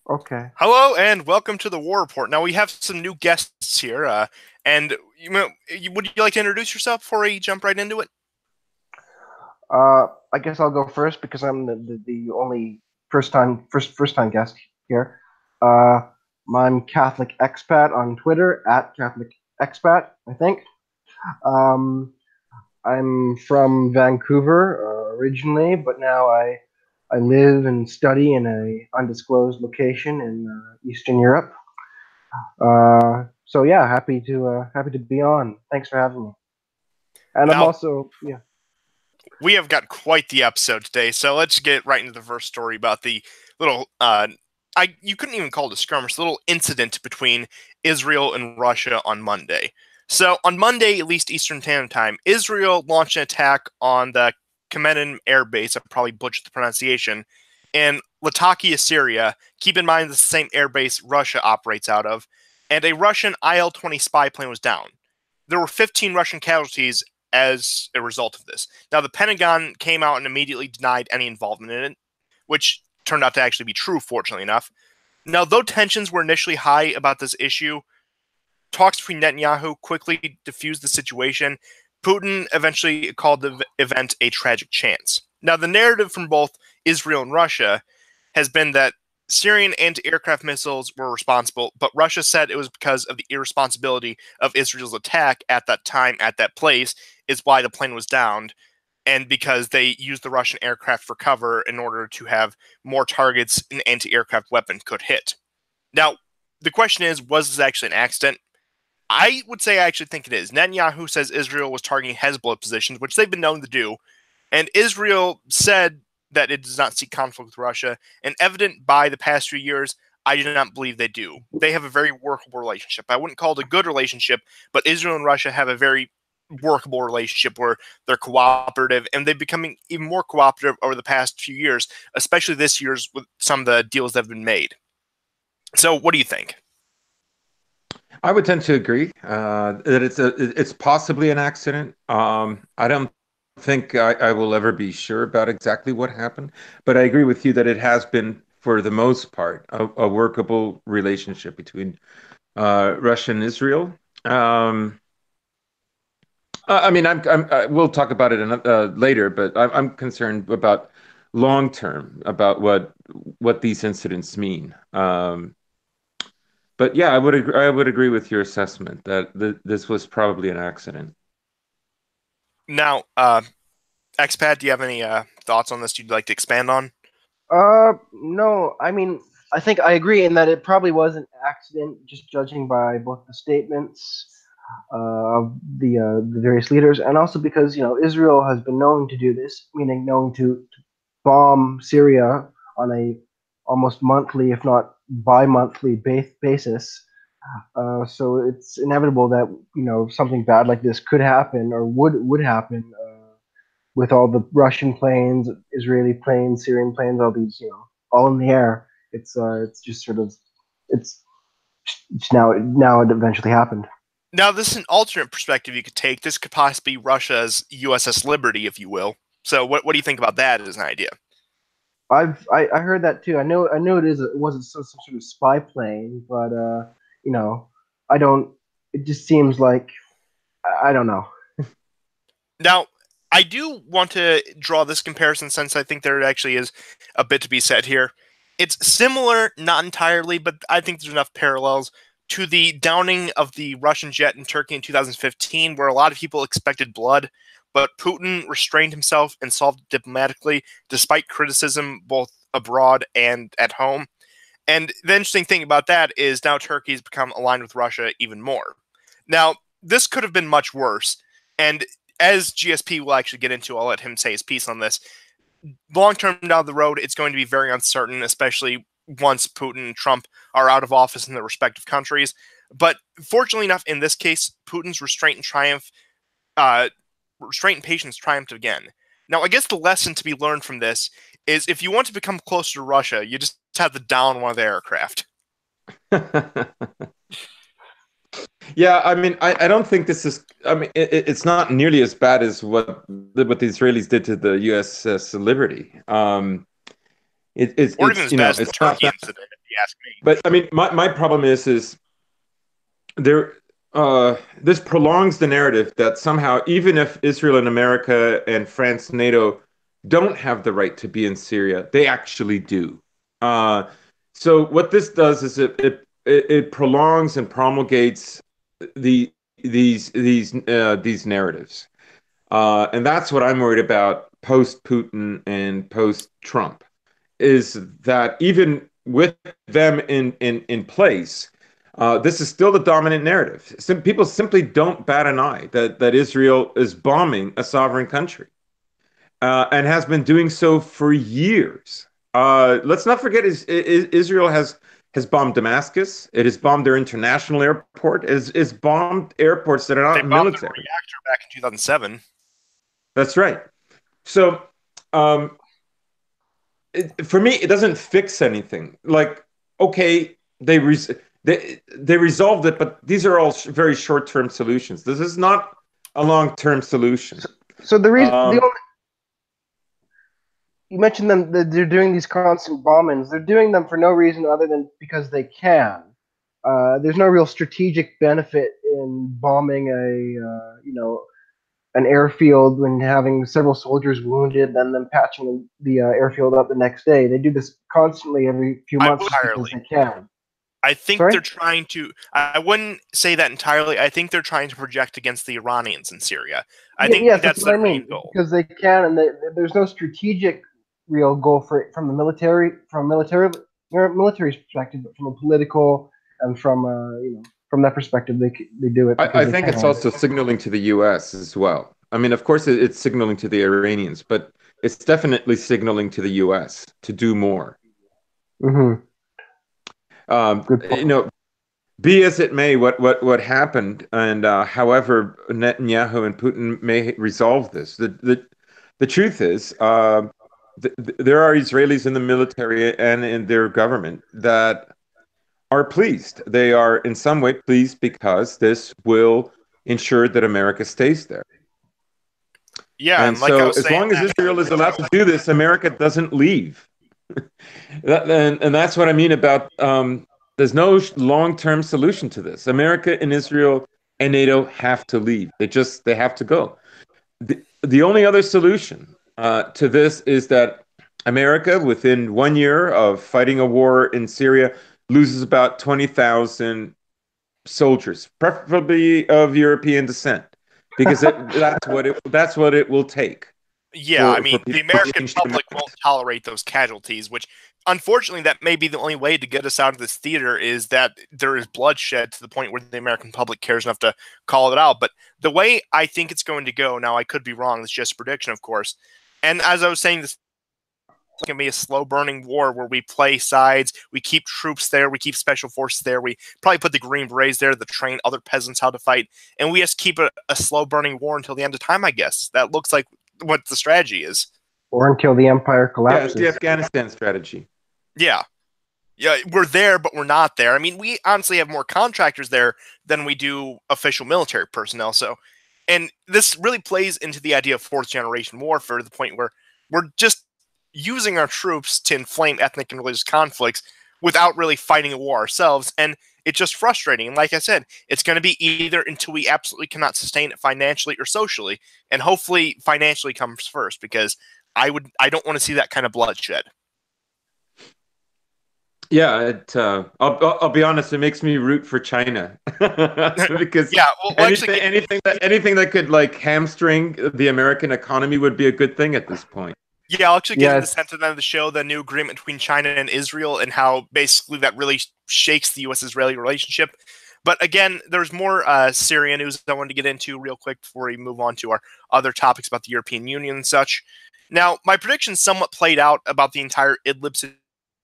Okay. Hello and welcome to the War Report. Now we have some new guests here, and would you like to introduce yourself before we jump right into it? I guess I'll go first because I'm the only first time guest here. Uh, I'm Catholic Expat on Twitter at Catholic Expat, I think. Um, I'm from Vancouver originally, but now I live and study in a undisclosed location in Eastern Europe. So yeah, happy to be on. Thanks for having me. And I'm Now also yeah. we have got quite the episode today, so let's get right into the first story about the little you couldn't even call it a skirmish, the little incident between Israel and Russia on Monday. So on Monday, at least Eastern Standard Time, Israel launched an attack on the Khmeimim Air Base. I probably butchered the pronunciation in Latakia, Syria. Keep in mind, this is the same air base Russia operates out of, and a Russian IL-20 spy plane was down. There were 15 Russian casualties as a result of this. Now, the Pentagon came out and immediately denied any involvement in it, which turned out to actually be true, fortunately enough. Now, though tensions were initially high about this issue, talks between Netanyahu quickly diffused the situation. Putin eventually called the event a tragic chance. Now, the narrative from both Israel and Russia has been that Syrian anti-aircraft missiles were responsible, but Russia said it was because of the irresponsibility of Israel's attack at that time at that place is why the plane was downed, and because they used the Russian aircraft for cover in order to have more targets an anti-aircraft weapon could hit. Now, the question is, was this actually an accident? I would say I actually think it is. Netanyahu says Israel was targeting Hezbollah positions, which they've been known to do, and Israel said that it does not seek conflict with Russia, and evident by the past few years, I do not believe they do. They have a very workable relationship. I wouldn't call it a good relationship, but Israel and Russia have a very workable relationship where they're cooperative, and they're becoming even more cooperative over the past few years, especially this year's with some of the deals that have been made. So, what do you think? I would tend to agree that it's possibly an accident. I don't think I will ever be sure about exactly what happened, but I agree with you that it has been, for the most part, a workable relationship between Russia and Israel. I mean, we'll talk about it later, but I'm concerned about long term about what these incidents mean. But yeah, I would agree with your assessment that this was probably an accident. Now, Expat, do you have any thoughts on this you'd like to expand on? No, I mean, I think I agree in that it probably was an accident, just judging by both the statements of the various leaders, and also because Israel has been known to do this, meaning known to bomb Syria on a almost monthly, if not bi-monthly basis. So it's inevitable that something bad like this could happen or would happen with all the Russian planes, Israeli planes, Syrian planes, all these all in the air. It's just sort of it's, it's now it eventually happened. Now, this is an alternate perspective you could take. This could possibly be Russia's USS Liberty, if you will. So, what do you think about that as an idea? I heard that too. I know it wasn't some sort of spy plane, but you know I don't. It just seems like I don't know. Now, I do want to draw this comparison since I think there actually is a bit to be said here. It's similar, not entirely, but I think there's enough parallels to the downing of the Russian jet in Turkey in 2015, where a lot of people expected blood, but Putin restrained himself and solved it diplomatically, despite criticism both abroad and at home. And the interesting thing about that is now Turkey has become aligned with Russia even more. Now, this could have been much worse, and as GSP will actually get into, I'll let him say his piece on this. Long term down the road, it's going to be very uncertain, especially once Putin and Trump are out of office in their respective countries. But fortunately enough, in this case, Putin's restraint and patience triumphed again. Now, I guess the lesson to be learned from this is if you want to become closer to Russia, you just have to down one of their aircraft. Yeah, I mean, I don't think this is. I mean, it's not nearly as bad as what the Israelis did to the USS Liberty. Or even It's as bad as the it's not Turkey that. incident. you ask me. But I mean, my problem is there. This prolongs the narrative that somehow, even if Israel and America and France, NATO don't have the right to be in Syria, they actually do. So what this does is it prolongs and promulgates the these narratives, and that's what I'm worried about post Putin and post Trump, is that even with them in place, this is still the dominant narrative. People simply don't bat an eye that Israel is bombing a sovereign country, and has been doing so for years. Let's not forget, Israel has bombed Damascus. It has bombed their international airport. It's bombed airports that are They not bombed the military. reactor back in 2007. That's right. So, for me, it doesn't fix anything. Like, okay, they resolved it, but these are all very short-term solutions. This is not a long-term solution. So the reason Um, you mentioned them that they're doing these constant bombings. They're doing them for no reason other than because they can. There's no real strategic benefit in bombing an airfield when having several soldiers wounded, and then patching the airfield up the next day. They do this constantly every few months just because they can. I think Sorry? they're trying to. I wouldn't say that entirely. I think they're trying to project against the Iranians in Syria. I think Yes, that's what their I mean. main goal. Because they can, and there's no strategic real goal for it from the military perspective, but from a political and from from that perspective, they do it. I think it's also signaling to the U.S. as well. I mean, of course, it's signaling to the Iranians, but it's definitely signaling to the U.S. to do more. Mm-hmm. Good point. Be as it may, what happened, and however Netanyahu and Putin may resolve this, the truth is, there are Israelis in the military and in their government that are pleased. They are in some way pleased because this will ensure that America stays there. Yeah, And like I so, was as saying, long as Israel is allowed to do this, America doesn't leave. And that's what I mean about there's no long-term solution to this. America and Israel and NATO have to leave. They have to go. The only other solution to this is that America, within 1 year of fighting a war in Syria, loses about 20,000 soldiers, preferably of European descent, because that's what it will take. yeah, I mean, people the to American change their public won't tolerate those casualties, which unfortunately that may be the only way to get us out of this theater is that there is bloodshed to the point where the American public cares enough to call it out. But the way I think it's going to go, now I could be wrong, it's just a prediction, of course. And as I was saying, this is going to be a slow burning war where we play sides, we keep troops there, we keep special forces there, we probably put the Green Berets there to train other peasants how to fight, and we just keep a slow burning war until the end of time, I guess. That looks like what the strategy is. Or until the empire collapses. Yeah, it's the Afghanistan strategy. Yeah. Yeah, we're there, but we're not there. I mean, we honestly have more contractors there than we do official military personnel. So, and this really plays into the idea of fourth generation warfare to the point where we're just using our troops to inflame ethnic and religious conflicts without really fighting a war ourselves. And it's just frustrating. And like I said, it's going to be either until we absolutely cannot sustain it financially or socially. And hopefully financially comes first, because I don't want to see that kind of bloodshed. Yeah, I'll be honest. It makes me root for China because yeah, well, anything that could like hamstring the American economy would be a good thing at this point. Yeah, I'll actually get into the sense of the show, the new agreement between China and Israel, and how basically that really shakes the U.S.-Israeli relationship. But again, there's more Syria news I wanted to get into real quick before we move on to our other topics about the European Union and such. Now, my predictions somewhat played out about the entire Idlib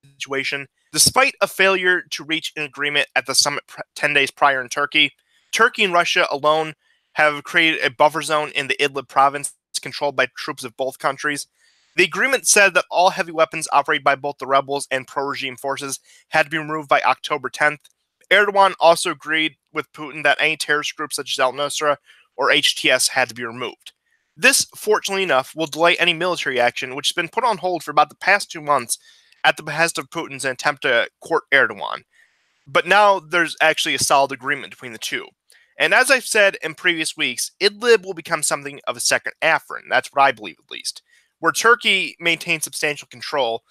situation. Despite a failure to reach an agreement at the summit 10 days prior in Turkey, Turkey and Russia alone have created a buffer zone in the Idlib province controlled by troops of both countries. The agreement said that all heavy weapons operated by both the rebels and pro-regime forces had to be removed by October 10th. Erdogan also agreed with Putin that any terrorist groups such as al-Nusra or HTS had to be removed. This, fortunately enough, will delay any military action, which has been put on hold for about the past 2 months at the behest of Putin's attempt to court Erdogan. But now there's actually a solid agreement between the two. And as I've said in previous weeks, Idlib will become something of a second Afrin. That's what I believe, at least. Where Turkey maintains substantial control,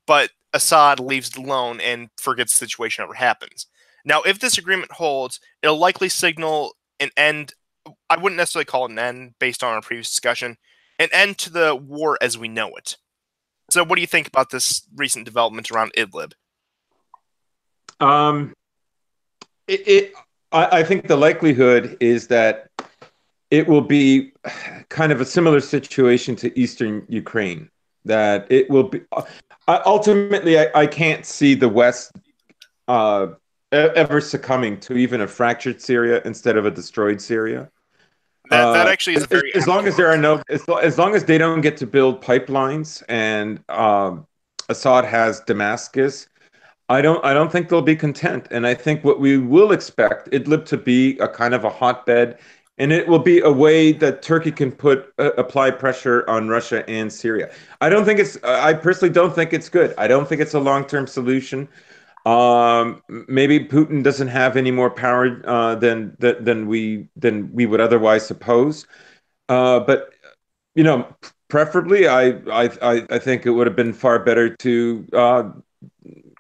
but Assad leaves it alone and forgets the situation ever happens. Now, if this agreement holds, it'll likely signal an end. I wouldn't necessarily call it an end based on our previous discussion, an end to the war as we know it. So what do you think about this recent development around Idlib? I think the likelihood is that it will be kind of a similar situation to Eastern Ukraine. That it will be ultimately. I can't see the West ever succumbing to even a fractured Syria instead of a destroyed Syria. That actually is a very as long as there are no as long as they don't get to build pipelines and Assad has Damascus. I don't think they'll be content, and I think what we will expect Idlib to be a kind of a hotbed, and it will be a way that Turkey can apply pressure on Russia and Syria. I personally don't think it's good. I don't think it's a long-term solution. Maybe Putin doesn't have any more power than we would otherwise suppose. But preferably, I think it would have been far better to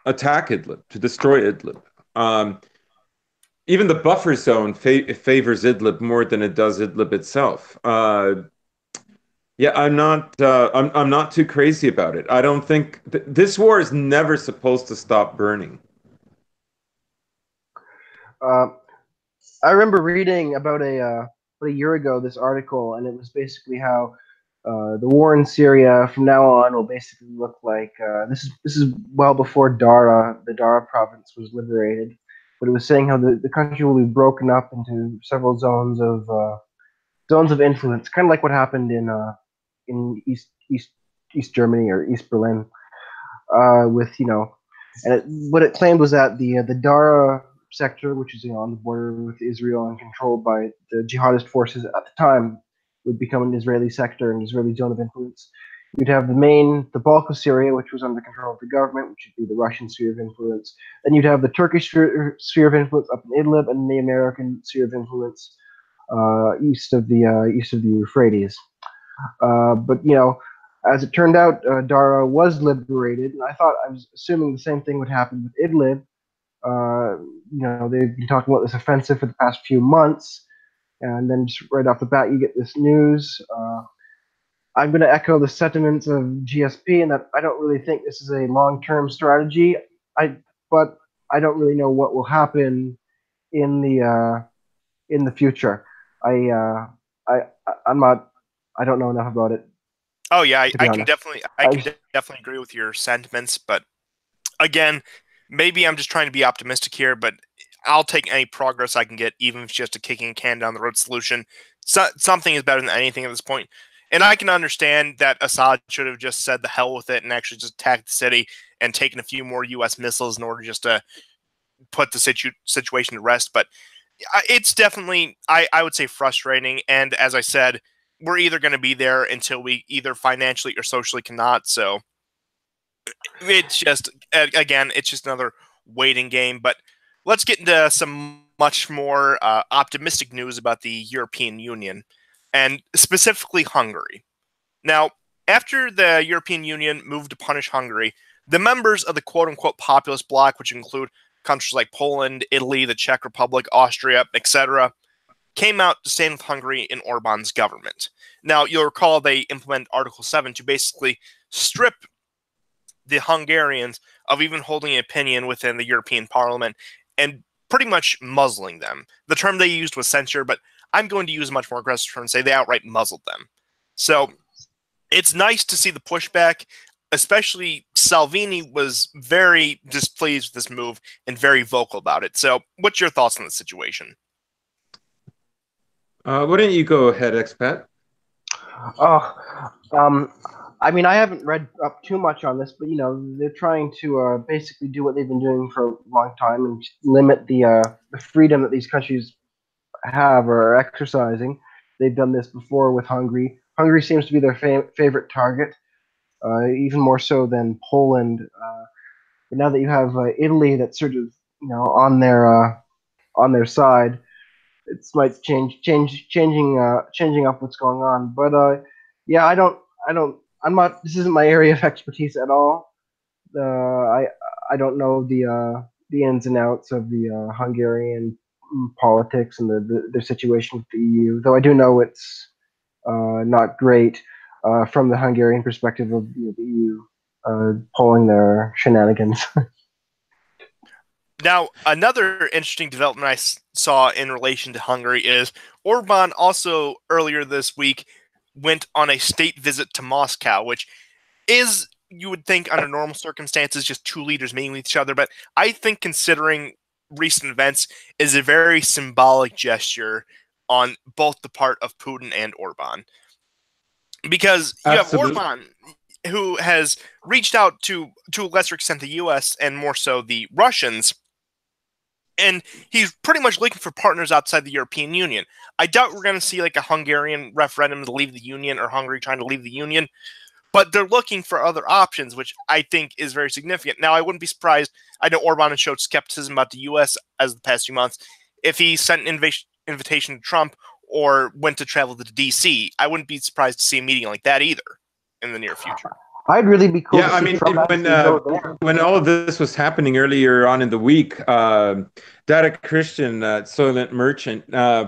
attack Idlib, to destroy Idlib. Even the buffer zone favors Idlib more than it does Idlib itself. Yeah, I'm not too crazy about it. I don't think this war is never supposed to stop burning. I remember reading about a year ago this article, and it was basically how the war in Syria from now on will basically look like this is well before Dara, the Dara province, was liberated. But it was saying how the country will be broken up into several zones of influence, kind of like what happened in East Germany or East Berlin, what it claimed was that the Dara sector, which is on the border with Israel and controlled by the jihadist forces at the time, would become an Israeli sector, an Israeli zone of influence. You'd have the bulk of Syria, which was under control of the government, which would be the Russian sphere of influence. Then you'd have the Turkish sphere of influence up in Idlib, and the American sphere of influence east of the Euphrates. But as it turned out, Dara was liberated, and I was assuming the same thing would happen with Idlib. They've been talking about this offensive for the past few months, and then just right off the bat, you get this news. I'm going to echo the sentiments of GSP in that I don't really think this is a long-term strategy. But I don't really know what will happen in the future. I don't know enough about it. Oh yeah, I can definitely agree with your sentiments, but again, maybe I'm just trying to be optimistic here, but I'll take any progress I can get, even if it's just a kicking a can down the road solution. Something is better than anything at this point. And I can understand that Assad should have just said the hell with it and actually just attacked the city and taken a few more U.S. missiles in order just to put the situation to rest. But it's definitely, I would say, frustrating. And as I said, we're either going to be there until we either financially or socially cannot. So it's just, again, it's just another waiting game. But let's get into some much more optimistic news about the European Union, and specifically Hungary. Now, after the European Union moved to punish Hungary, the members of the quote-unquote populist bloc, which include countries like Poland, Italy, the Czech Republic, Austria, etc., came out to stand with Hungary in Orban's government. Now, you'll recall they implemented Article 7 to basically strip the Hungarians of even holding an opinion within the European Parliament and pretty much muzzling them. The term they used was censure, but I'm going to use a much more aggressive term and say they outright muzzled them. So it's nice to see the pushback, especially Salvini was very displeased with this move and very vocal about it. So what's your thoughts on the situation? Why don't you go ahead, Expat? I mean, I haven't read up too much on this, but they're trying to basically do what they've been doing for a long time and limit the freedom that these countries have or are exercising. They've done this before with Hungary. Hungary seems to be their favorite target. even more so than Poland. But now that you have Italy that's sort of on their side, it might changing up what's going on. But yeah, I don't I'm not. This isn't my area of expertise at all. I don't know the ins and outs of the Hungarian politics and their situation with the EU. Though I do know it's not great from the Hungarian perspective of the EU pulling their shenanigans. Now, another interesting development I saw in relation to Hungary is Orban also earlier this week went on a state visit to Moscow, which is, you would think, under normal circumstances, just two leaders meeting with each other. But I think, considering recent events, is a very symbolic gesture on both the part of Putin and Orban. Because you Absolutely. have Orban, who has reached out to a lesser extent the U.S. and more so the Russians, and he's pretty much looking for partners outside the European Union. I doubt we're going to see like a Hungarian referendum to leave the Union or Hungary trying to leave the Union, but they're looking for other options, which I think is very significant. Now, I wouldn't be surprised. I know Orban has showed skepticism about the U.S. as the past few months. If he sent an invitation to Trump or went to travel to D.C., I wouldn't be surprised to see a meeting like that either in the near future. I'd really be cool. Yeah, I mean, when all of this was happening earlier on in the week, Data Christian, Soylent Merchant,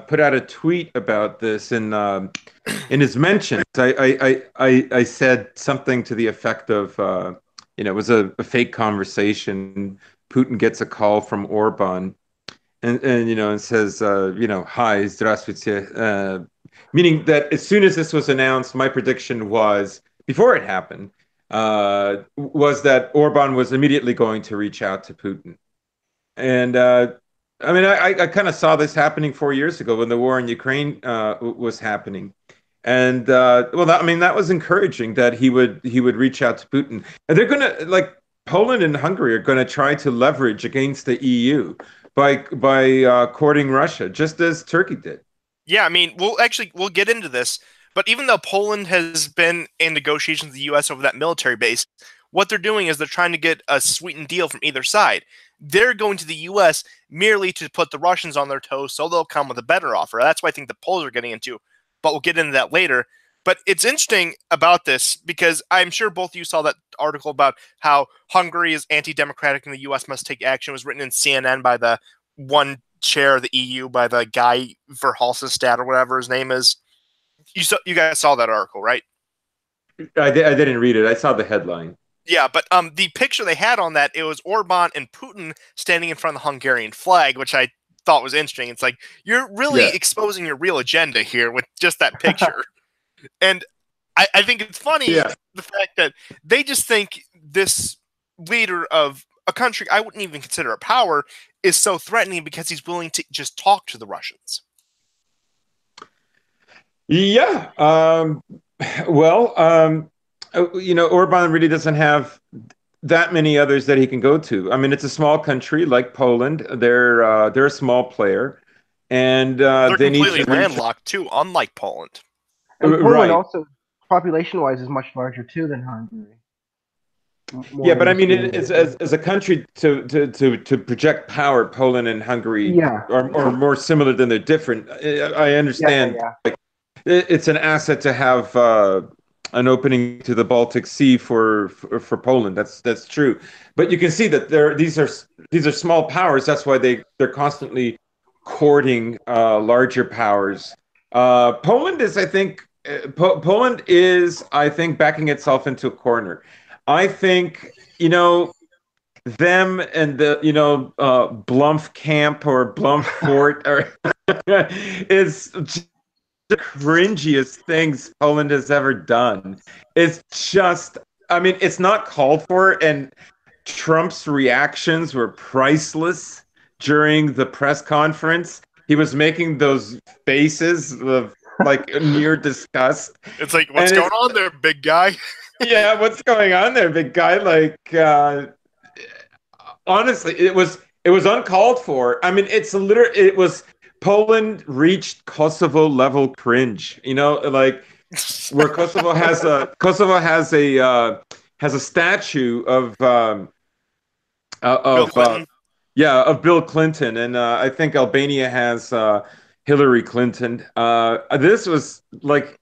put out a tweet about this in his mentions. I said something to the effect of, it was a fake conversation. Putin gets a call from Orban, and says, hi, здравствуйте, meaning that as soon as this was announced, my prediction was, before it happened, was that Orban was immediately going to reach out to Putin. And I mean, I kind of saw this happening 4 years ago when the war in Ukraine was happening. And that was encouraging that he would reach out to Putin. And they're going to, like, Poland and Hungary are going to try to leverage against the EU by courting Russia, just as Turkey did. Yeah, I mean, we'll get into this. But even though Poland has been in negotiations with the U.S. over that military base, what they're doing is they're trying to get a sweetened deal from either side. They're going to the U.S. merely to put the Russians on their toes, so they'll come with a better offer. That's what I think the Poles are getting into, but we'll get into that later. But it's interesting about this because I'm sure both of you saw that article about how Hungary is anti-democratic and the U.S. must take action. It was written in CNN by the one chair of the EU, by the guy Verhofstadt or whatever his name is. You guys saw that article, right? I didn't read it. I saw the headline. Yeah, but the picture they had on that, it was Orban and Putin standing in front of the Hungarian flag, which I thought was interesting. It's like, you're really exposing your real agenda here with just that picture. And I think it's funny, the fact that they just think this leader of a country I wouldn't even consider a power is so threatening because he's willing to just talk to the Russians. Yeah. Orban really doesn't have that many others that he can go to. I mean, it's a small country like Poland. They're a small player, and they're completely landlocked too, unlike Poland. And Poland also, population-wise, is much larger too than Hungary. Yeah, but I mean, as a country to project power, Poland and Hungary are more similar than they're different. I understand. Yeah. Like, it's an asset to have an opening to the Baltic Sea for Poland. That's true. But you can see that these are small powers. That's why they're constantly courting larger powers. Poland is, I think, backing itself into a corner. I think, them and the, Bluff Camp or Bluff Fort is the cringiest things Poland has ever done. It's just, I mean, it's not called for, and Trump's reactions were priceless during the press conference. He was making those faces of like near disgust. It's like, what's going on there, big guy? Yeah, what's going on there, big guy? Like, honestly, it was uncalled for. I mean, it was Poland reached Kosovo level cringe. Like where Kosovo has a statue of Bill of Clinton. yeah, of Bill Clinton, and I think Albania has Hillary Clinton. This was like,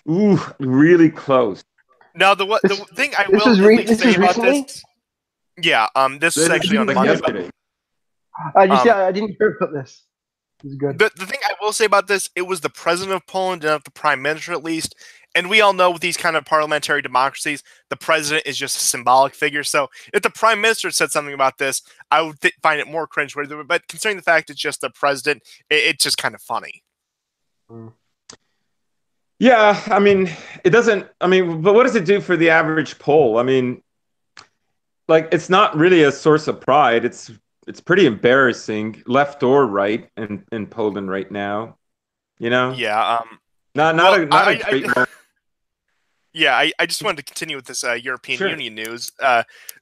ooh, really close. Now, the thing I This will was at least this say was about recently. this, yeah, this is This actually on like Monday. yesterday. I didn't hear about this. This is good. The thing I will say about this, it was the president of Poland, not the prime minister, at least. And we all know with these kind of parliamentary democracies, the president is just a symbolic figure. So if the prime minister said something about this, I would find it more cringeworthy. But considering the fact it's just the president, it's just kind of funny. Yeah, I mean, it doesn't. I mean, but what does it do for the average Pole? I mean, like, it's not really a source of pride. It's pretty embarrassing, left or right, in Poland right now. You know, Yeah. not Well, a great moment. Yeah, I just wanted to continue with this European Sure. Union news.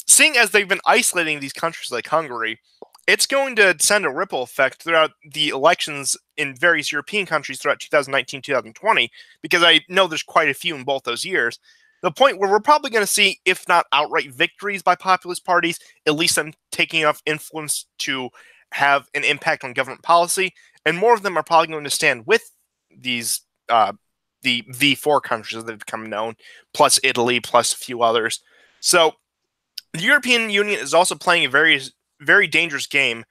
Seeing as they've been isolating these countries like Hungary, it's going to send a ripple effect throughout the elections in various European countries throughout 2019, 2020, because I know there's quite a few in both those years. The point where we're probably going to see, if not outright victories by populist parties, at least them taking enough influence to have an impact on government policy, and more of them are probably going to stand with these the V4 countries that have become known, plus Italy, plus a few others. So the European Union is also playing a very, very dangerous game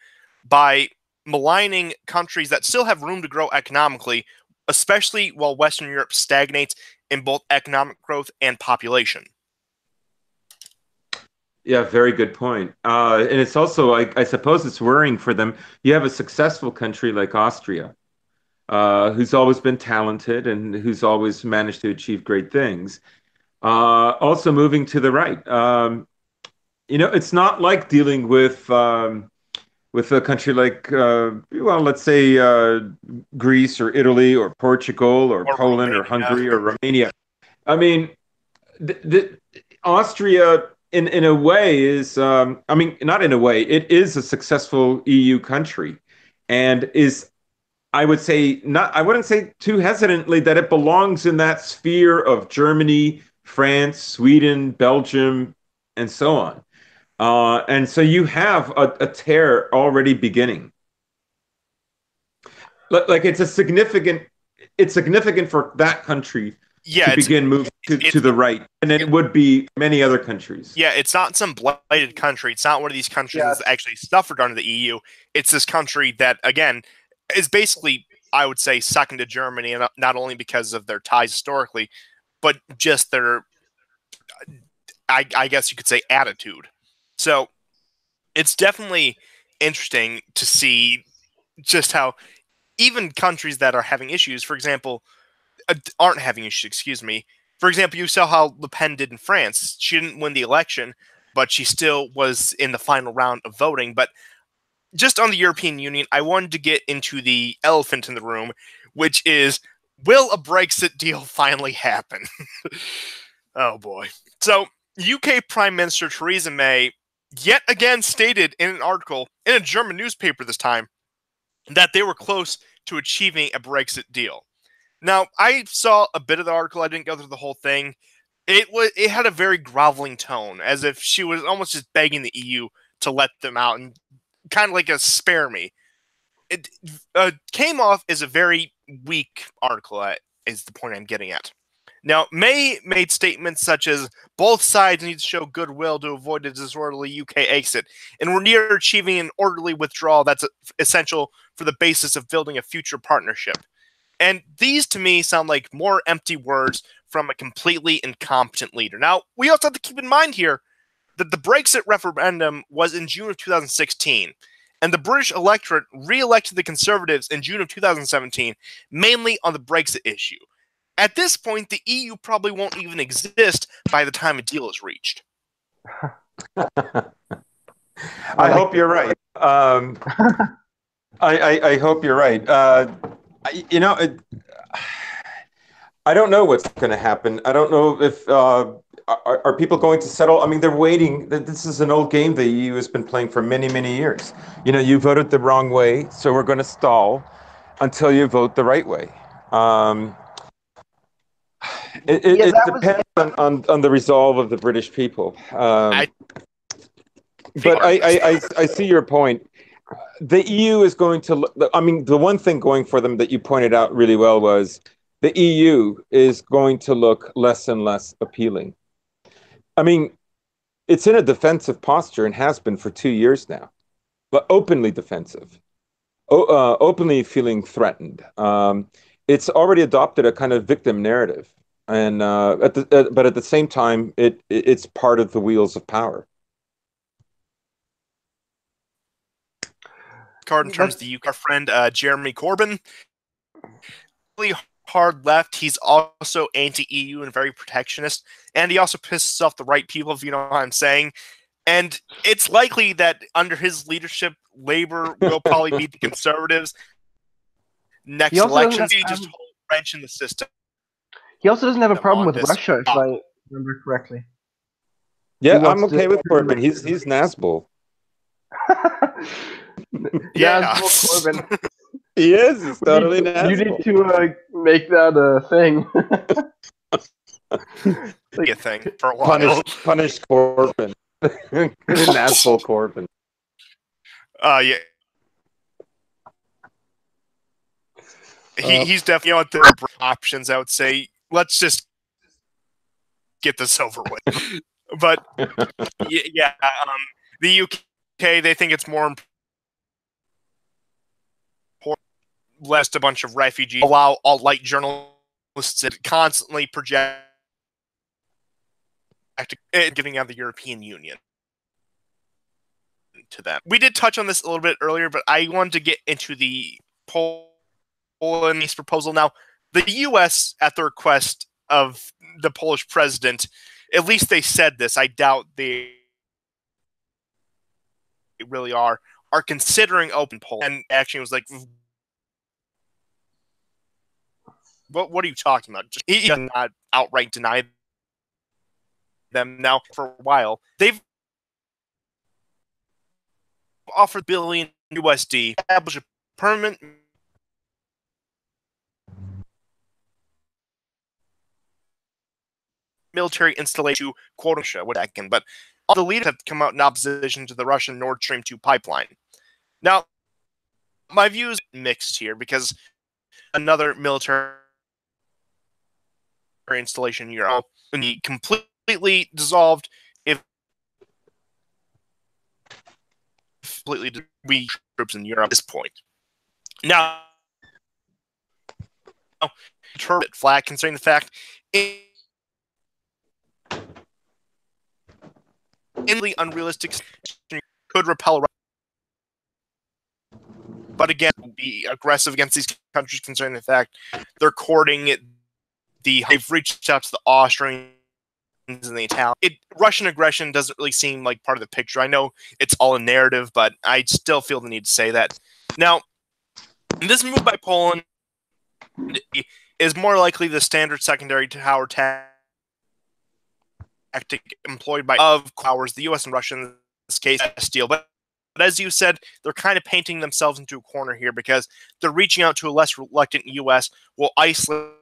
by maligning countries that still have room to grow economically, especially while Western Europe stagnates in both economic growth and population. Yeah, very good point. And it's also, I suppose, it's worrying for them. You have a successful country like Austria, who's always been talented and who's always managed to achieve great things. Also moving to the right. It's not like dealing with a country like, well, let's say Greece or Italy or Portugal or Poland or Hungary or Romania. I mean, the Austria, in a way, is, I mean, not in a way, it is a successful EU country, and is, I would say, not, I wouldn't say too hesitantly that it belongs in that sphere of Germany, France, Sweden, Belgium, and so on. And so you have a tear already beginning. Like it's significant for that country to begin moving to the right, and it would be many other countries. Yeah, it's not some blighted country. It's not one of these countries that's actually suffered under the EU. It's this country that, again, is basically, I would say, second to Germany, and not only because of their ties historically, but just their, I guess you could say, attitude. So it's definitely interesting to see just how even countries that are having issues, for example, aren't having issues, excuse me. For example, you saw how Le Pen did in France. She didn't win the election, but she still was in the final round of voting. But just on the European Union, I wanted to get into the elephant in the room, which is, will a Brexit deal finally happen? Oh boy. So, UK Prime Minister Theresa May yet again stated in an article, in a German newspaper this time, that they were close to achieving a Brexit deal. Now, I saw a bit of the article. I didn't go through the whole thing. It had a very groveling tone, as if she was almost just begging the EU to let them out, and kind of like a spare me. It came off as a very weak article, is the point I'm getting at. Now, May made statements such as, both sides need to show goodwill to avoid a disorderly UK exit, and we're near achieving an orderly withdrawal that's essential for the basis of building a future partnership. And these, to me, sound like more empty words from a completely incompetent leader. Now, we also have to keep in mind here that the Brexit referendum was in June of 2016, and the British electorate re-elected the Conservatives in June of 2017, mainly on the Brexit issue. At this point, the EU probably won't even exist by the time a deal is reached. I hope you're right. I hope you're right. I don't know what's going to happen. I don't know if are people going to settle. I mean, they're waiting. This is an old game the EU has been playing for many, many years. You voted the wrong way, so we're going to stall until you vote the right way. It depends on the resolve of the British people. But I see your point. The EU is going to look, I mean, the one thing going for them that you pointed out really well was the EU is going to look less and less appealing. I mean, it's in a defensive posture and has been for 2 years now, but openly defensive, openly feeling threatened. It's already adopted a kind of victim narrative, and but at the same time, it's part of the wheels of power. Card in terms of the UK, our friend Jeremy Corbyn, really hard left. He's also anti-EU and very protectionist, and he also pisses off the right people, if you know what I'm saying. And it's likely that under his leadership, Labour will probably beat the Conservatives next election. He just hold a wrench in the system. He also doesn't have a problem with Russia, if I remember correctly. Yeah, I'm okay with Corbyn. He's Nazgul. Yeah, Corbyn. He is. He's totally Nazgul. You need to make that a thing. A thing for a while. Punish Corbyn. Nazgul Corbyn. Yeah. He's definitely on the options. I would say let's just get this over with. But yeah, the UK, they think it's more important. Lest a bunch of refugees allow alt-right journalists to constantly project giving out the European Union to them. We did touch on this a little bit earlier, but I wanted to get into the Poland's proposal. Now, the U.S., at the request of the Polish president, at least they said this, I doubt they really are considering open Poland. And actually was like, what are you talking about? He does not outright deny them now for a while. They've offered billion USD to establish a permanent military installation to quote Russia, but all the leaders have come out in opposition to the Russian Nord Stream 2 pipeline. Now, my view is mixed here because another military installation in Europe will be completely dissolved if completely we troops in Europe at this point. Now, turbid flag concerning the fact in the unrealistic could repel, but again, be aggressive against these countries concerning the fact they're courting they've reached out to the Austrians and the Italians. Russian aggression doesn't really seem like part of the picture. I know it's all a narrative, but I still feel the need to say that. Now, this move by Poland is more likely the standard secondary tower tactic employed by powers, the U.S. and Russia in this case, steel. But as you said, they're kind of painting themselves into a corner here because they're reaching out to a less reluctant U.S. while isolating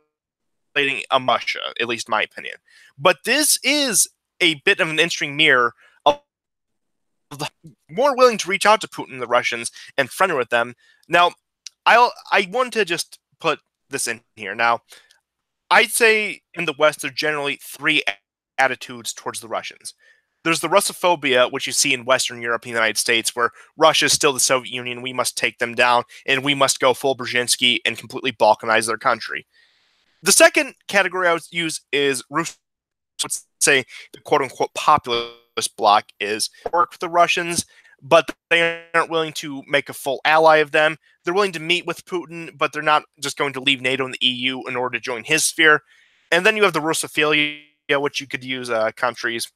a Russia, at least in my opinion. But this is a bit of an interesting mirror of the more willing to reach out to Putin and the Russians and friend with them. Now, I want to just put this in here. Now, I'd say in the West, there are generally three attitudes towards the Russians. There's the Russophobia, which you see in Western Europe and the United States, where Russia is still the Soviet Union, we must take them down, and we must go full Brzezinski and completely balkanize their country. The second category I would use is let's say the quote-unquote populist bloc is work with the Russians, but they aren't willing to make a full ally of them. They're willing to meet with Putin, but they're not just going to leave NATO and the EU in order to join his sphere. And then you have the Russophilia, which you could use countries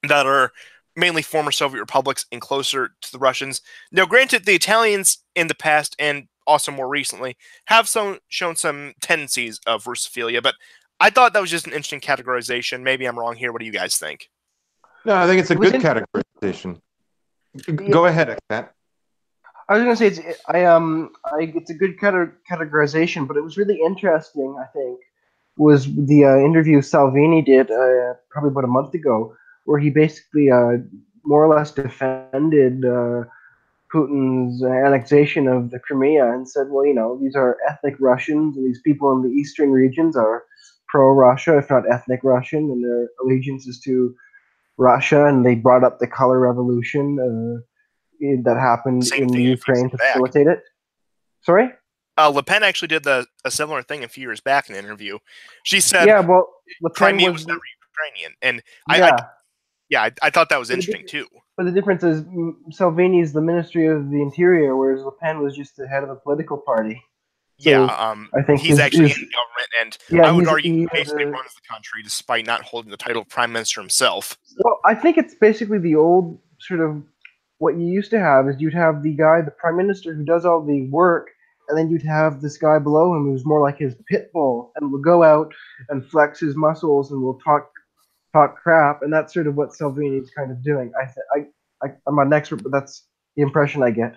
that are mainly former Soviet republics and closer to the Russians. Now, granted, the Italians in the past and also more recently have shown some tendencies of Russophilia, but I thought that was just an interesting categorization. Maybe I'm wrong here. What do you guys think? No, I think it's a good categorization. Go ahead, Matt. I was going to say it's a good categorization, but it was really interesting, I think, was the interview Salvini did probably about a month ago, where he basically more or less defended Putin's annexation of the Crimea and said, well, these are ethnic Russians, and these people in the eastern regions are pro-Russia, if not ethnic Russian, and their allegiance is to Russia, and they brought up the color revolution that happened Same in thing a few Ukraine years to back. facilitate it. Sorry? Le Pen actually did a similar thing a few years back in an interview. She said, Yeah, well, Le Pen Crimea was never Ukrainian. And I thought that was interesting too. But the difference is Salvini is the Ministry of the Interior, whereas Le Pen was just the head of a political party. So I think he's actually in government, and I would argue he basically runs the country despite not holding the title of prime minister himself. Well, I think it's basically the old sort of what you used to have is you'd have the guy, the prime minister, who does all the work, and then you'd have this guy below him who's more like his pit bull and will go out and flex his muscles and will talk crap, and that's sort of what Salvini is kind of doing. I'm not an expert, but that's the impression I get.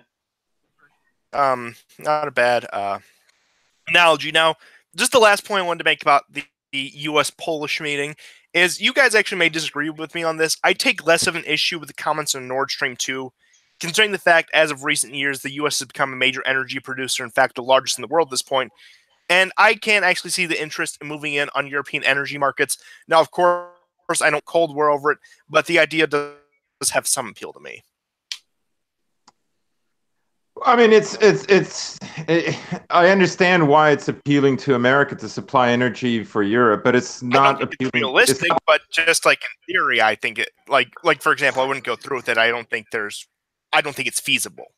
Not a bad analogy. Now, just the last point I wanted to make about the U.S.-Polish meeting is you guys actually may disagree with me on this. I take less of an issue with the comments on Nord Stream 2, considering the fact, as of recent years, the U.S. has become a major energy producer, in fact, the largest in the world at this point, and I can actually see the interest in moving in on European energy markets. Now, of course, I don't Cold War over it, but the idea does have some appeal to me. I mean, I understand why it's appealing to America to supply energy for Europe, but it's not appealing. It's realistic, but just like in theory, I think it like for example, I wouldn't go through with it. I don't think it's feasible.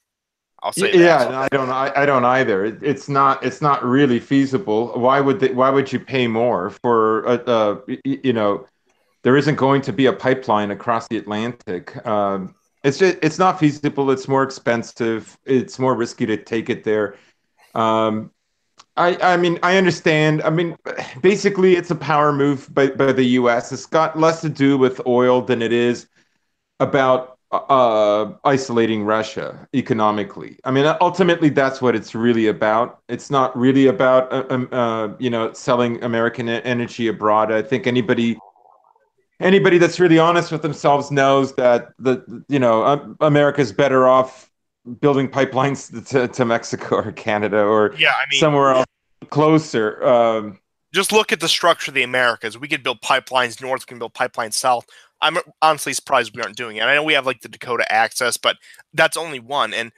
I'll say that. I don't either. It's not really feasible. Why would you pay more for there isn't going to be a pipeline across the Atlantic. It's not feasible. It's more expensive. It's more risky to take it there. I mean, I understand. I mean, basically, it's a power move by the U.S. It's got less to do with oil than it is about isolating Russia economically. I mean, ultimately, that's what it's really about. It's not really about selling American energy abroad. I think anybody that's really honest with themselves knows that America's better off building pipelines to Mexico or Canada or somewhere else closer. Just look at the structure of the Americas. We could build pipelines north, we can build pipelines south. I'm honestly surprised we aren't doing it. I know we have like the Dakota Access, but that's only one. And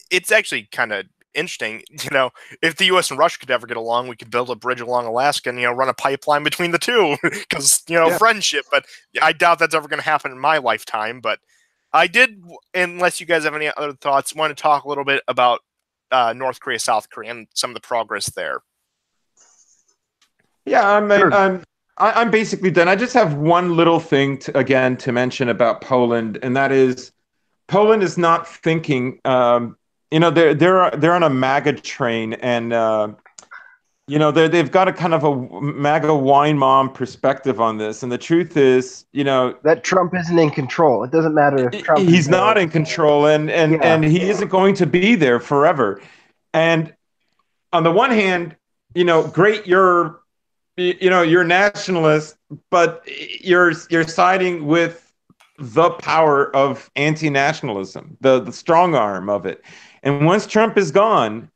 it's actually kind of interesting, if the U.S. and Russia could ever get along, we could build a bridge along Alaska and, run a pipeline between the two because, friendship. But I doubt that's ever going to happen in my lifetime. But I did, unless you guys have any other thoughts, want to talk a little bit about North Korea, South Korea, and some of the progress there. Yeah, I'm basically done. I just have one little thing to mention about Poland, and that is Poland is not thinking. They're on a MAGA train, and they've got a kind of a MAGA wine mom perspective on this. And the truth is, that Trump isn't in control. It doesn't matter if Trump. He's not in control, and he isn't going to be there forever. And on the one hand, great, you're nationalist, but you're siding with the power of anti-nationalism, the strong arm of it. And once Trump is gone,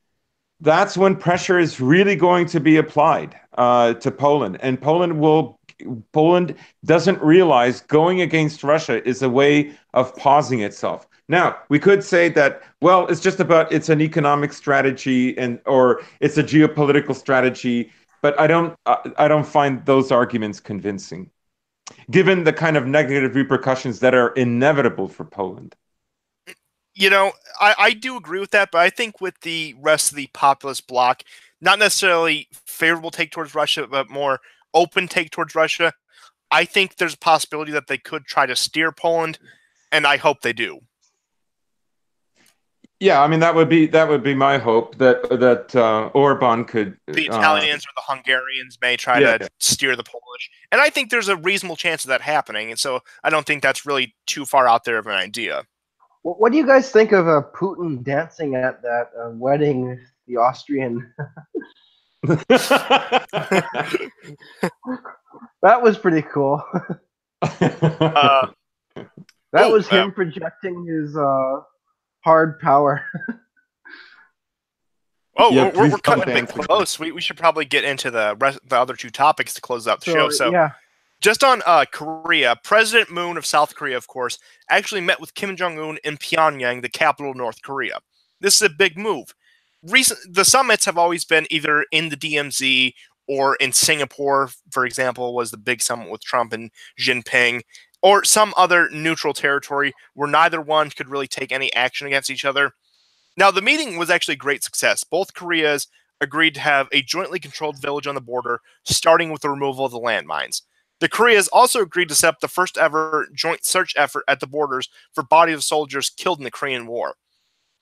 that's when pressure is really going to be applied to Poland. And Poland doesn't realize going against Russia is a way of pausing itself. Now, we could say that, well, it's an economic strategy or it's a geopolitical strategy, but I don't find those arguments convincing, given the kind of negative repercussions that are inevitable for Poland. I do agree with that, but I think with the rest of the populist bloc, not necessarily favorable take towards Russia, but more open take towards Russia, I think there's a possibility that they could try to steer Poland, and I hope they do. Yeah, I mean that would be my hope that Orban could. The Italians or the Hungarians may try to steer the Polish, and I think there's a reasonable chance of that happening. And so I don't think that's really too far out there of an idea. What do you guys think of Putin dancing at that wedding with the Austrian That was pretty cool. Uh, That was him projecting his hard power. we're please cutting a don't bit answer. close. We should probably get into the other two topics to close out the show. So yeah, just on Korea, President Moon of South Korea, of course, actually met with Kim Jong-un in Pyongyang, the capital of North Korea. This is a big move. The summits have always been either in the DMZ or in Singapore, for example, was the big summit with Trump and Jinping, or some other neutral territory where neither one could really take any action against each other. Now, the meeting was actually a great success. Both Koreas agreed to have a jointly controlled village on the border, starting with the removal of the landmines. The Koreas also agreed to set up the first ever joint search effort at the borders for bodies of soldiers killed in the Korean War.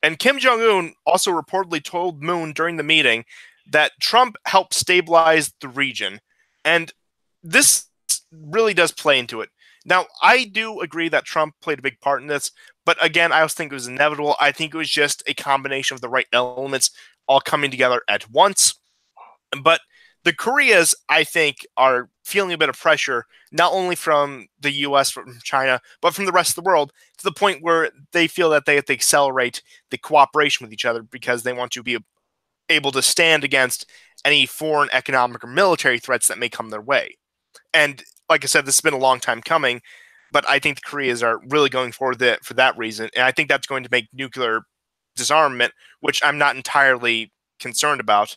And Kim Jong-un also reportedly told Moon during the meeting that Trump helped stabilize the region. And this really does play into it. Now, I do agree that Trump played a big part in this, but again, I also think it was inevitable. I think it was just a combination of the right elements all coming together at once. But the Koreas, I think, are feeling a bit of pressure, not only from the U.S., from China, but from the rest of the world, to the point where they feel that they have to accelerate the cooperation with each other because they want to be able to stand against any foreign economic or military threats that may come their way. And like I said, this has been a long time coming, but I think the Koreas are really going forward for that reason. And I think that's going to make nuclear disarmament, which I'm not entirely concerned about,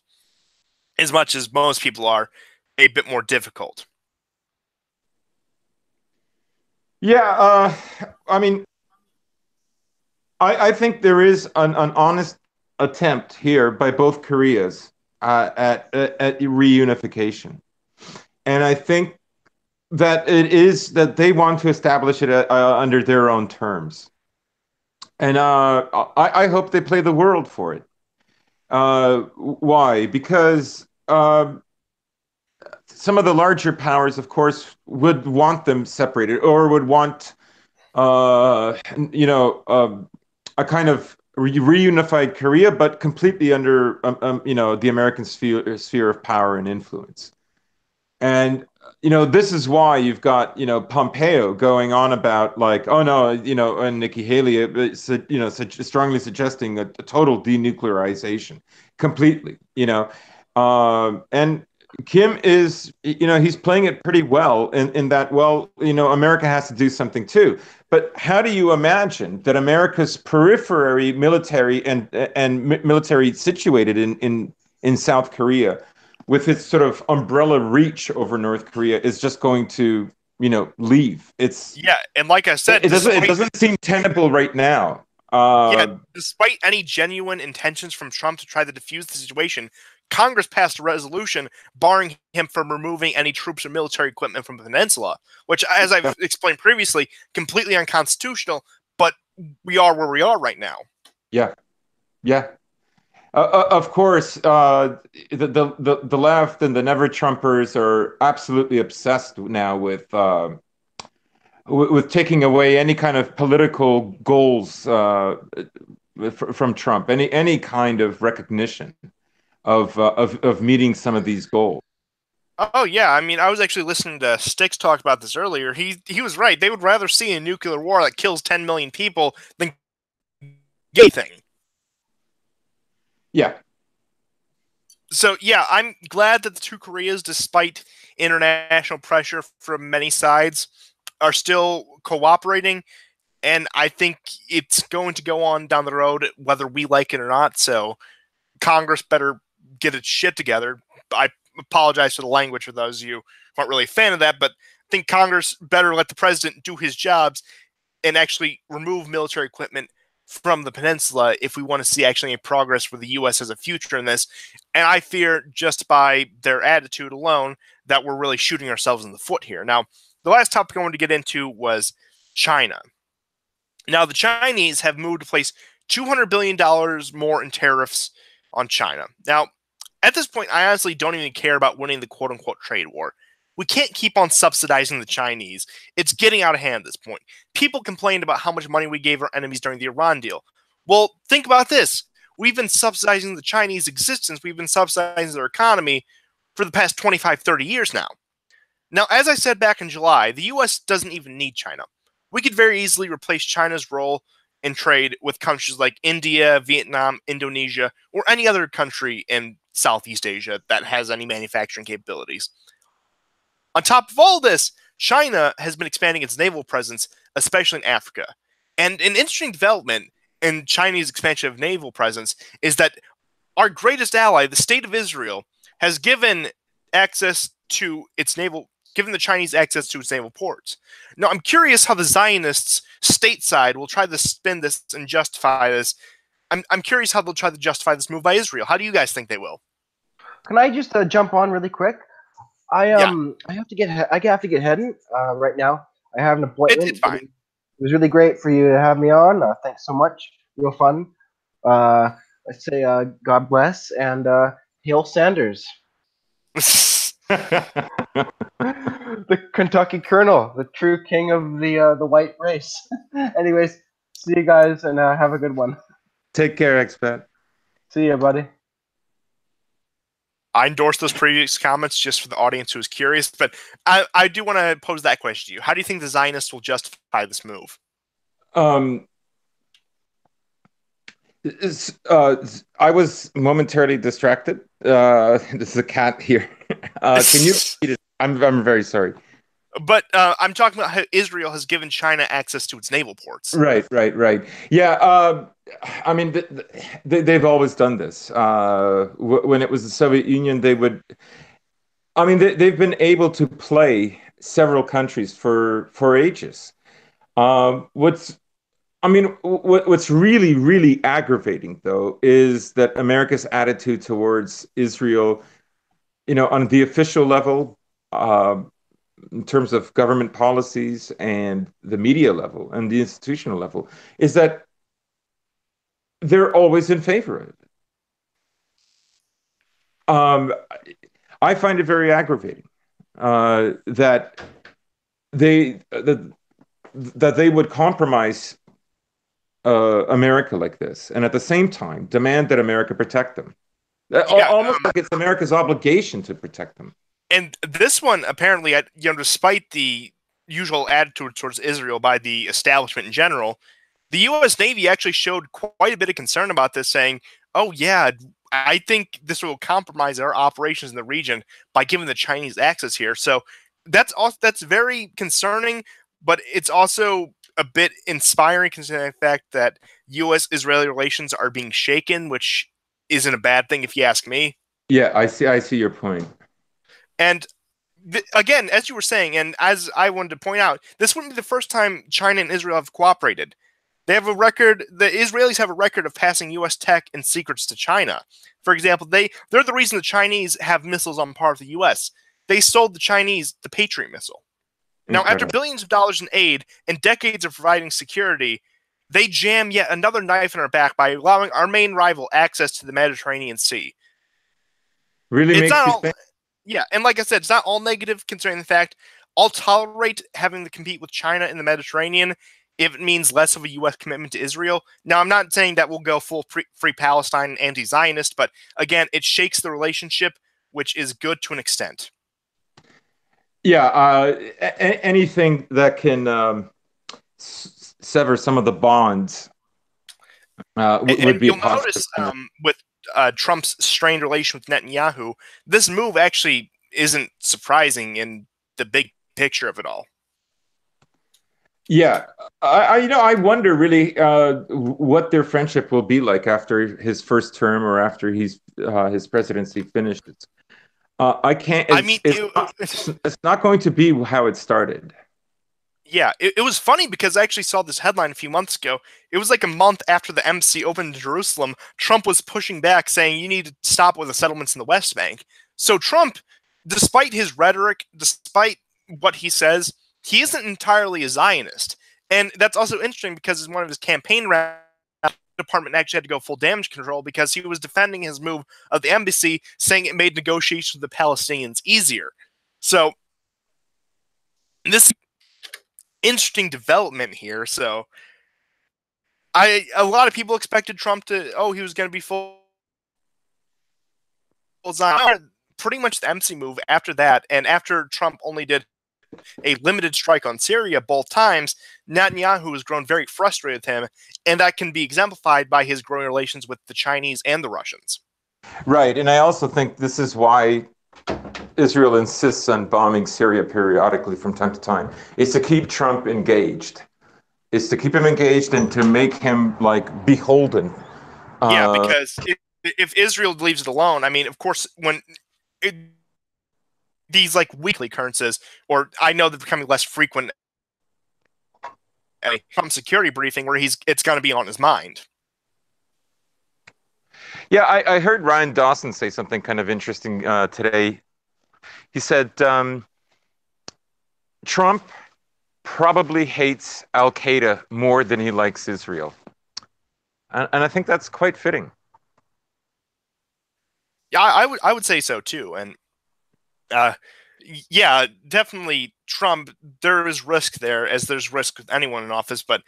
as much as most people are, a bit more difficult. Yeah, I mean, I think there is an honest attempt here by both Koreas at reunification. And I think that it is that they want to establish it under their own terms. And I hope they play the world for it. Why? Because some of the larger powers, of course, would want them separated or would want, a kind of reunified Korea, but completely under, the American sphere of power and influence. And this is why you've got Pompeo going on about like, oh no, and Nikki Haley, strongly suggesting a total denuclearization, completely, and Kim is, he's playing it pretty well in that, well, America has to do something too. But how do you imagine that America's periphery military and military situated in South Korea, with its sort of umbrella reach over North Korea, is just going to, leave? And like I said, it doesn't seem tenable right now. Despite any genuine intentions from Trump to try to defuse the situation, Congress passed a resolution barring him from removing any troops or military equipment from the peninsula, which, as I've explained previously, completely unconstitutional, but we are where we are right now. Yeah. Of course, the left and the never-Trumpers are absolutely obsessed now with taking away any kind of political goals from Trump, any kind of recognition of meeting some of these goals. Oh yeah, I mean, I was actually listening to Styx talk about this earlier. He was right. They would rather see a nuclear war that kills 10 million people than anything. Yeah. So yeah, I'm glad that the two Koreas, despite international pressure from many sides, are still cooperating, and I think it's going to go on down the road whether we like it or not. So Congress better get its shit together. I apologize for the language for those of you who aren't really a fan of that, but I think Congress better let the president do his jobs and actually remove military equipment from the peninsula if we want to see actually a progress for the U.S. as a future in this. And I fear just by their attitude alone that we're really shooting ourselves in the foot here. Now, the last topic I wanted to get into was China. Now, the Chinese have moved to place $200 billion more in tariffs on China. Now, at this point, I honestly don't even care about winning the quote-unquote trade war. We can't keep on subsidizing the Chinese. It's getting out of hand at this point. People complained about how much money we gave our enemies during the Iran deal. Well, think about this. we've been subsidizing the Chinese existence, we've been subsidizing their economy for the past 25, 30 years now. Now, as I said back in July, the U.S. doesn't even need China. We could very easily replace China's role in trade with countries like India, Vietnam, Indonesia, or any other country in Southeast Asia that has any manufacturing capabilities. On top of all this, China has been expanding its naval presence, especially in Africa. And an interesting development in Chinese expansion of naval presence is that our greatest ally, the State of Israel, has given the Chinese access to its naval ports. Now, I'm curious how the Zionists stateside will try to spin this and justify this. I'm curious how they'll try to justify this move by Israel. How do you guys think they will? Can I just jump on really quick? I have to get heading right now. I have an appointment. It's fine. It was really great for you to have me on. Thanks so much. Real fun. Let's say God bless and hail Sanders. The Kentucky Colonel, the true king of the white race. Anyways, see you guys and have a good one. Take care, expat. See ya, buddy. I endorse those previous comments just for the audience who is curious, but I do want to pose that question to you. How do you think the Zionists will justify this move? I was momentarily distracted. This is a cat here. Can you repeat it? I'm very sorry. But I'm talking about how Israel has given China access to its naval ports. Right. Yeah, I mean, they've always done this. When it was the Soviet Union, they've been able to play several countries for ages. What's really, really aggravating, though, is that America's attitude towards Israel, on the official level, in terms of government policies and the media level and the institutional level, is that they're always in favor of it. I find it very aggravating that they would compromise America like this, and at the same time demand that America protect them. Almost like it's America's obligation to protect them. And this one, apparently, despite the usual attitude towards Israel by the establishment in general, the U.S. Navy actually showed quite a bit of concern about this, saying, oh, yeah, I think this will compromise our operations in the region by giving the Chinese access here. So that's very concerning, but it's also a bit inspiring considering the fact that U.S.-Israeli relations are being shaken, which isn't a bad thing if you ask me. Yeah, I see your point. And again, as you were saying, and as I wanted to point out, this wouldn't be the first time China and Israel have cooperated. They have a record. The Israelis have a record of passing U.S. tech and secrets to China. For example, they're the reason the Chinese have missiles on par with the U.S. They sold the Chinese the Patriot missile. Now, after billions of dollars in aid and decades of providing security, they jam yet another knife in our back by allowing our main rival access to the Mediterranean Sea. Really makes you think. Yeah, and like I said, it's not all negative considering the fact I'll tolerate having to compete with China in the Mediterranean if it means less of a U.S. commitment to Israel. Now, I'm not saying that we'll go full free Palestine and anti-Zionist, but again, it shakes the relationship, which is good to an extent. Yeah, anything that can sever some of the bonds would be you'll positive. Notice with Trump's strained relation with Netanyahu, this move actually isn't surprising in the big picture of it all. Yeah, I wonder really what their friendship will be like after his first term or after his presidency finishes. It's not going to be how it started. Yeah, it was funny because I actually saw this headline a few months ago. It was like a month after the embassy opened in Jerusalem. Trump was pushing back, saying you need to stop with the settlements in the West Bank. So Trump, despite his rhetoric, despite what he says, he isn't entirely a Zionist. And that's also interesting because in one of his campaign rallies, the department actually had to go full damage control because he was defending his move of the embassy, saying it made negotiations with the Palestinians easier. So this interesting development here. So A lot of people expected Trump to, he was going to be full Zion. Pretty much the MC move after that, and after Trump only did a limited strike on Syria both times, Netanyahu has grown very frustrated with him, and that can be exemplified by his growing relations with the Chinese and the Russians. Right, and I also think this is why Israel insists on bombing Syria periodically from time to time. It's to keep Trump engaged. It's to keep him engaged and to make him like beholden. Yeah, because if Israel leaves it alone, I mean, of course, when these like weekly occurrences, or I know they're becoming less frequent, a Trump security briefing where it's going to be on his mind. Yeah, I heard Ryan Dawson say something kind of interesting today. He said Trump probably hates Al Qaeda more than he likes Israel, and I think that's quite fitting. Yeah, I would say so too, and yeah, definitely Trump. There is risk there, as there's risk with anyone in office, but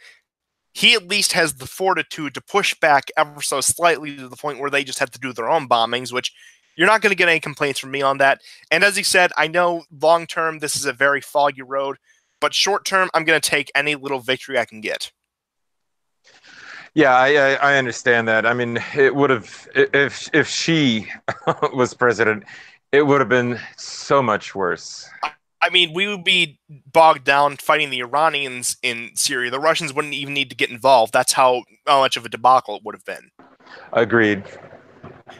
he at least has the fortitude to push back ever so slightly to the point where they just have to do their own bombings, which you're not going to get any complaints from me on that. And as he said, I know long term this is a very foggy road, but short term I'm going to take any little victory I can get. Yeah, I understand that. I mean, it would have if she was president, it would have been so much worse. I mean, we would be bogged down fighting the Iranians in Syria. The Russians wouldn't even need to get involved. That's how much of a debacle it would have been. Agreed.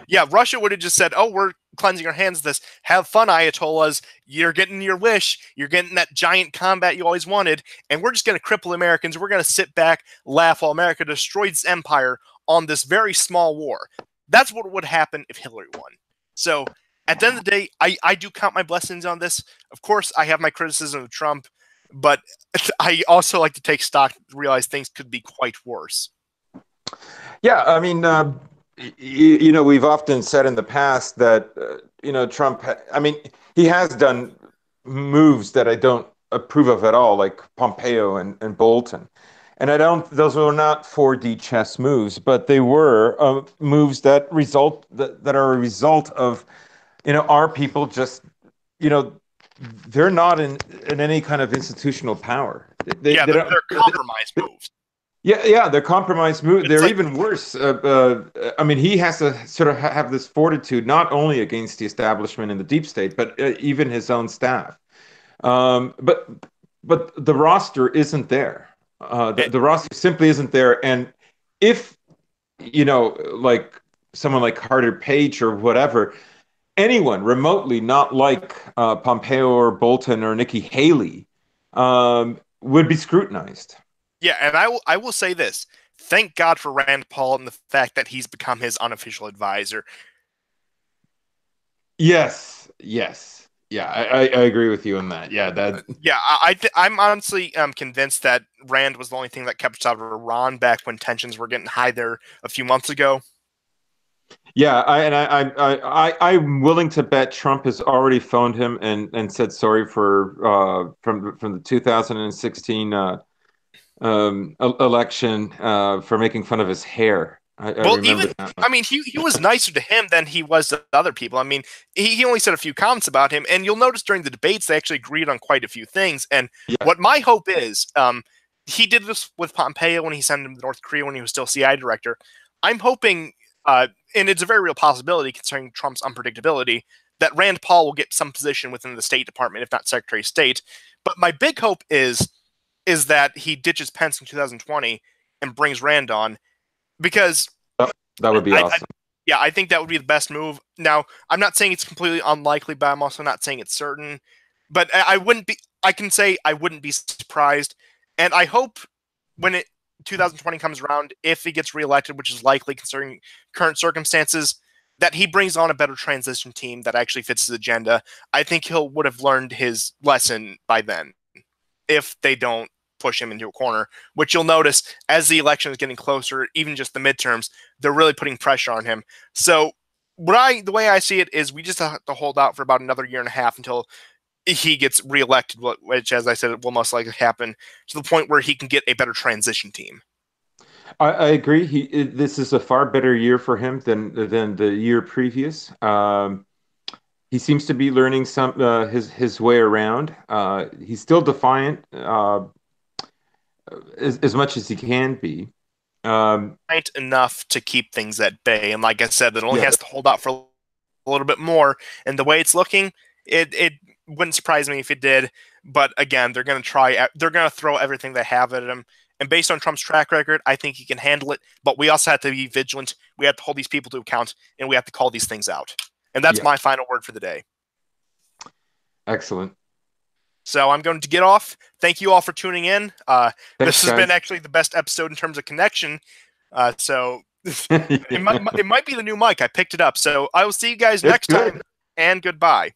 Yeah, Russia would have just said, oh, we're cleansing our hands of this. Have fun, Ayatollahs. You're getting your wish. You're getting that giant combat you always wanted. And we're just going to cripple Americans. We're going to sit back, laugh while America destroys its empire on this very small war. That's what would happen if Hillary won. So at the end of the day, I do count my blessings on this. Of course, I have my criticism of Trump, but I also like to take stock to realize things could be quite worse. Yeah, I mean, you know, we've often said in the past that, you know, Trump, I mean, he has done moves that I don't approve of at all, like Pompeo and Bolton. And those were not 4D chess moves, but they were moves that are a result of, you know, our people just, you know, they're not in any kind of institutional power. They're compromise moves. Yeah, they're compromise moves. They're like, even worse. I mean, he has to sort of have this fortitude, not only against the establishment and the deep state, but even his own staff. But the roster isn't there. The roster simply isn't there. And if, you know, like someone like Carter Page or whatever, anyone remotely not like Pompeo or Bolton or Nikki Haley would be scrutinized. Yeah, and I will say this. Thank God for Rand Paul and the fact that he's become his unofficial advisor. Yes. Yeah, I agree with you on that. Yeah, I'm honestly convinced that Rand was the only thing that kept us out of Iran back when tensions were getting high there a few months ago. Yeah, I'm willing to bet Trump has already phoned him and said sorry for from the 2016 election for making fun of his hair. I mean, he was nicer to him than he was to other people. I mean, he only said a few comments about him, and you'll notice during the debates they actually agreed on quite a few things. And what my hope is, he did this with Pompeo when he sent him to North Korea when he was still CIA director. I'm hoping, and it's a very real possibility considering Trump's unpredictability, that Rand Paul will get some position within the State Department, if not Secretary of State. But my big hope is that he ditches Pence in 2020 and brings Rand on, because that would be awesome. I think that would be the best move. Now, I'm not saying it's completely unlikely, but I'm also not saying it's certain. But I can say I wouldn't be surprised. And I hope when 2020 comes around, if he gets reelected, which is likely considering current circumstances, that he brings on a better transition team that actually fits his agenda. I think would have learned his lesson by then, if they don't push him into a corner, which you'll notice as the election is getting closer, even just the midterms, they're really putting pressure on him. So the way I see it is we just have to hold out for about another year and a half until he gets reelected, which, as I said, will most likely happen to the point where he can get a better transition team. I agree. This is a far better year for him than the year previous. He seems to be learning his way around. He's still defiant, as much as he can be. Right enough to keep things at bay. And like I said, that only Yeah. has to hold out for a little bit more. And the way it's looking, it wouldn't surprise me if it did. But again, they're going to try. They're going to throw everything they have at him. And based on Trump's track record, I think he can handle it. But we also have to be vigilant. We have to hold these people to account, and we have to call these things out. And that's Yeah. my final word for the day. Excellent. So I'm going to get off. Thank you all for tuning in. Thanks, This has been guys. actually the best episode in terms of connection. So it might be the new mic. I picked it up. So I will see you guys It's next good. time, and goodbye.